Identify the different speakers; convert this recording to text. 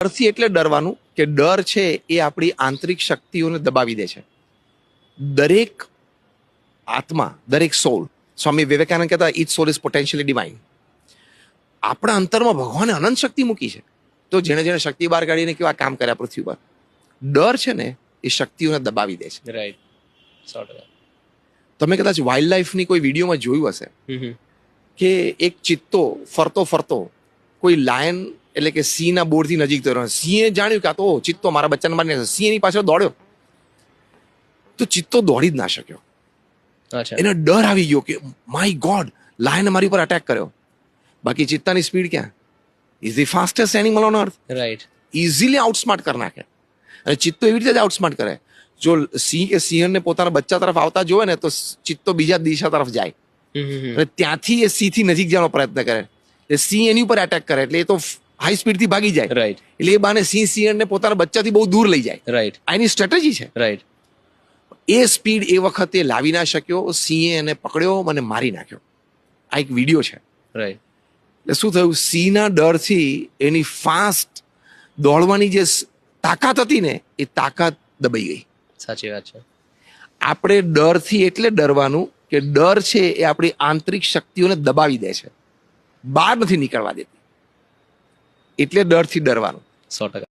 Speaker 1: ડરથી એટલે ડરવાનું કે ડર છે એ આપણી આંતરિક શક્તિઓને દબાવી દે છે. દરેક આત્મા, દરેક સોલ, સ્વામી વિવેકાનંદ કહેતા each soul is potentially divine. આપણા અંતરમાં ભગવાને અનંત શક્તિ મૂકી છે. તો જેણે જેણે શક્તિ બહાર કાઢીને કેવા કામ કર્યા પૃથ્વી પર. ડર છે ને એ શક્તિઓને દબાવી દે છે.
Speaker 2: રાઈટ 100%.
Speaker 1: તમે કદાચ વાઇલ્ડ લાઈફની કોઈ વિડીયોમાં જોયું હશે કે એક ચિત્તો ફરતો ફરતો કોઈ લાયન એટલે કે સિંહના બોર્ડથી નજીક થયો. સિંહે જાણ્યું કે આ તો ચિત્તો મારા બચ્ચાને મારી નાખશે. સિંહ એની પાછળ દોડ્યો તો ચિત્તો દોડી જ ના શક્યો.
Speaker 2: અચ્છા.
Speaker 1: એને ડર આવી ગયો કે માય ગોડ, લાયને મારી પર અટેક કર્યો. બાકી ચિત્તાની સ્પીડ ક્યાં? Is the fastest animal on earth.
Speaker 2: Right.
Speaker 1: Easily outsmart કરી નાખે. અને ચિત્તો એવી રીતે જ આઉટસ્માર્ટ કરે. જો સિંહ કે સિંહણને પોતાના બચ્ચા તરફ આવતા જોવે ને તો ચિત્તો બીજા દિશા તરફ જાય અને ત્યાંથી એ સિંહથી નજીક જવાનો પ્રયત્ન કરે. એ સિંહ એની ઉપર એટેક કરે એટલે એ તો હાઈ સ્પીડથી ભાગી જાય.
Speaker 2: રાઈટ.
Speaker 1: એટલે એ બાને સિંહ સિંહણને પોતાના બચ્ચાથી બહુ દૂર લઈ જાય.
Speaker 2: રાઈટ.
Speaker 1: આ એની સ્ટ્રેટેજી છે.
Speaker 2: રાઈટ.
Speaker 1: એ સ્પીડ એ વખતે લાવી ના શક્યો. સિંહે એને પકડ્યો અને મારી નાખ્યો. આ એક વિડીયો છે.
Speaker 2: રાઈટ.
Speaker 1: એટલે શું થયું, સિંહના ડરથી એની ફાસ્ટ દોડવાની જે તાકાત હતી ને એ તાકાત દબાઈ ગઈ.
Speaker 2: સાચી વાત છે.
Speaker 1: આપણે ડરથી એટલે ડરવાનું કે ડર છે એ આપણી આંતરિક શક્તિઓને દબાવી દે છે, બહાર નથી નીકળવા દેતી. એટલે ડરથી ડરવાનું.
Speaker 2: 100%.